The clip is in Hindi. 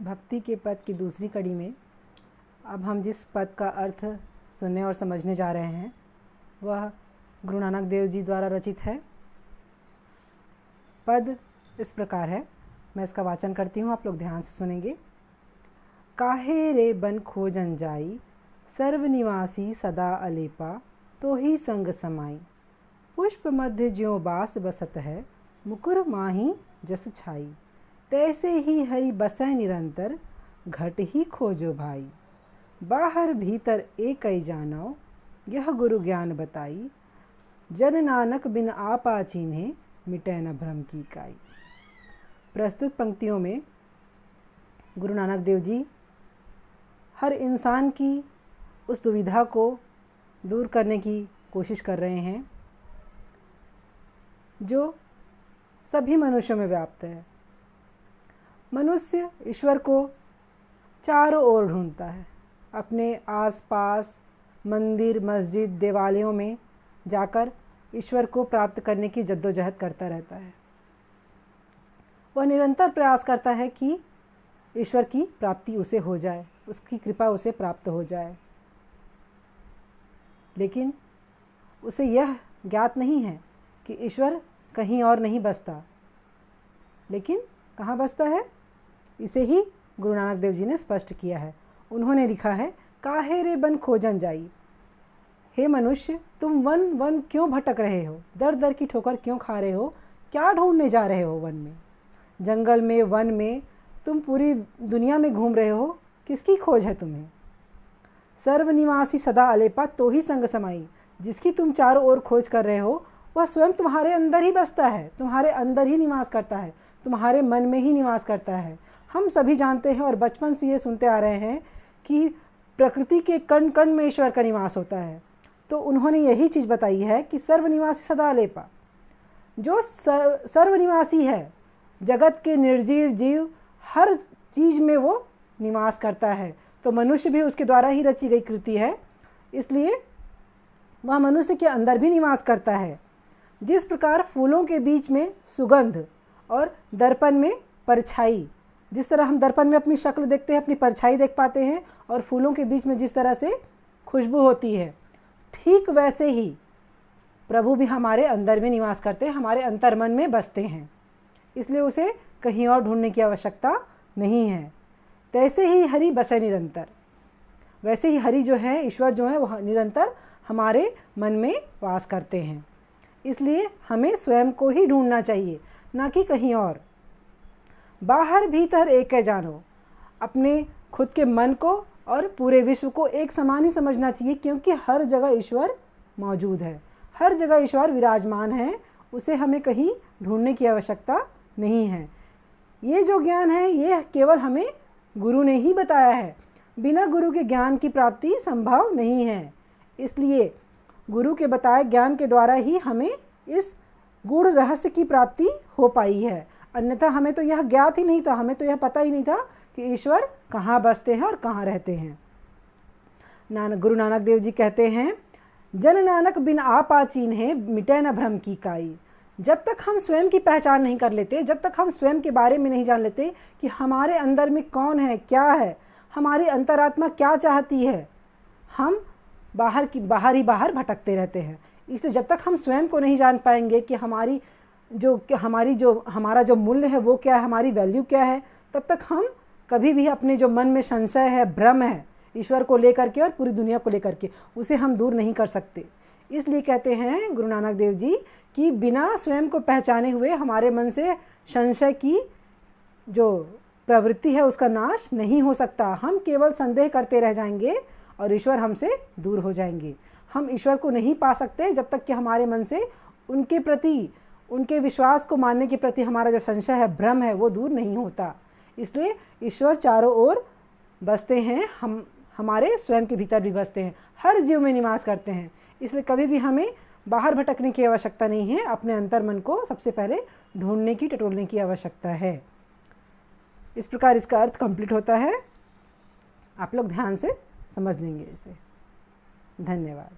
भक्ति के पद की दूसरी कड़ी में अब हम जिस पद का अर्थ सुनने और समझने जा रहे हैं वह गुरु नानक देव जी द्वारा रचित है। पद इस प्रकार है, मैं इसका वाचन करती हूँ, आप लोग ध्यान से सुनेंगे। काहे रे बन खोजन जाई, सर्वनिवासी सदा अलेपा, तो ही संग समाई। पुष्प मध्य ज्यों बास बसत है, मुकुर माही जस छाई। तैसे ही हरि बसै निरंतर, घट ही खोजो भाई। बाहर भीतर एकई जानो, यह गुरु ज्ञान बताई। जन नानक बिन आपा चीन्हे, मिटै न भ्रम की काई। प्रस्तुत पंक्तियों में गुरु नानक देव जी हर इंसान की उस दुविधा को दूर करने की कोशिश कर रहे हैं जो सभी मनुष्यों में व्याप्त है। मनुष्य ईश्वर को चारों ओर ढूंढता है, अपने आसपास मंदिर मस्जिद देवालयों में जाकर ईश्वर को प्राप्त करने की जद्दोजहद करता रहता है। वह निरंतर प्रयास करता है कि ईश्वर की प्राप्ति उसे हो जाए, उसकी कृपा उसे प्राप्त हो जाए, लेकिन उसे यह ज्ञात नहीं है कि ईश्वर कहीं और नहीं बसता, लेकिन कहाँ बसता है, इसे ही गुरु नानक देव जी ने स्पष्ट किया है। उन्होंने लिखा है, काहे रे बन खोजन जाई। हे मनुष्य, तुम वन वन क्यों भटक रहे हो, दर दर की ठोकर क्यों खा रहे हो, क्या ढूंढने जा रहे हो वन में, जंगल में, वन में, तुम पूरी दुनिया में घूम रहे हो, किसकी खोज है तुम्हें। सर्वनिवासी सदा अलेपा, तो ही संग समाई। जिसकी तुम चारों ओर खोज कर रहे हो वह स्वयं तुम्हारे अंदर ही बसता है, तुम्हारे अंदर ही निवास करता है, तुम्हारे मन में ही निवास करता है। हम सभी जानते हैं और बचपन से ये सुनते आ रहे हैं कि प्रकृति के कण कण में ईश्वर का निवास होता है। तो उन्होंने यही चीज़ बताई है कि सर्वनिवासी सदा अलेपा, जो सर्वनिवासी है, जगत के निर्जीव जीव हर चीज़ में वो निवास करता है। तो मनुष्य भी उसके द्वारा ही रची गई कृति है, इसलिए वह मनुष्य के अंदर भी निवास करता है। जिस प्रकार फूलों के बीच में सुगंध और दर्पण में परछाई, जिस तरह हम दर्पण में अपनी शक्ल देखते हैं, अपनी परछाई देख पाते हैं, और फूलों के बीच में जिस तरह से खुशबू होती है, ठीक वैसे ही प्रभु भी हमारे अंदर में निवास करते हैं, हमारे अंतर्मन में बसते हैं। इसलिए उसे कहीं और ढूंढने की आवश्यकता नहीं है। तैसे ही हरि बसै निरंतर, वैसे ही हरि जो है, ईश्वर जो है, वह निरंतर हमारे मन में वास करते हैं। इसलिए हमें स्वयं को ही ढूंढना चाहिए, ना कि कहीं और। बाहर भीतर एक है जानो, अपने खुद के मन को और पूरे विश्व को एक समान ही समझना चाहिए, क्योंकि हर जगह ईश्वर मौजूद है, हर जगह ईश्वर विराजमान है। उसे हमें कहीं ढूंढने की आवश्यकता नहीं है। ये जो ज्ञान है ये केवल हमें गुरु ने ही बताया है, बिना गुरु के ज्ञान की प्राप्ति संभव नहीं है। इसलिए गुरु के बताए ज्ञान के द्वारा ही हमें इस गूढ़ रहस्य की प्राप्ति हो पाई है। अन्यथा हमें तो यह ज्ञात ही नहीं था, हमें तो यह पता ही नहीं था कि ईश्वर कहाँ बसते हैं और कहाँ रहते हैं। गुरु नानक देव जी कहते हैं, जन नानक बिन आपा चीन्हे, मिटै न भ्रम की काई। जब तक हम स्वयं की पहचान नहीं कर लेते, जब तक हम स्वयं के बारे में नहीं जान लेते कि हमारे अंदर में कौन है, क्या है, हमारी अंतरात्मा क्या चाहती है, हम बाहर ही बाहर भटकते रहते हैं। इसलिए जब तक हम स्वयं को नहीं जान पाएंगे कि हमारा जो मूल्य है वो क्या है, हमारी वैल्यू क्या है, तब तक हम कभी भी अपने जो मन में संशय है, भ्रम है ईश्वर को लेकर के और पूरी दुनिया को लेकर के, उसे हम दूर नहीं कर सकते। इसलिए कहते हैं गुरु नानक देव जी कि बिना स्वयं को पहचाने हुए हमारे मन से संशय की जो प्रवृत्ति है उसका नाश नहीं हो सकता। हम केवल संदेह करते रह जाएंगे और ईश्वर हमसे दूर हो जाएंगे। हम ईश्वर को नहीं पा सकते जब तक कि हमारे मन से उनके प्रति, उनके विश्वास को मानने के प्रति हमारा जो संशय है, भ्रम है, वो दूर नहीं होता। इसलिए ईश्वर चारों ओर बसते हैं, हम हमारे स्वयं के भीतर भी बसते हैं, हर जीव में निवास करते हैं। इसलिए कभी भी हमें बाहर भटकने की आवश्यकता नहीं है, अपने अंतर्मन को सबसे पहले ढूंढने की, टटोलने की आवश्यकता है। इस प्रकार इसका अर्थ कंप्लीट होता है। आप लोग ध्यान से समझ लेंगे इसे। धन्यवाद।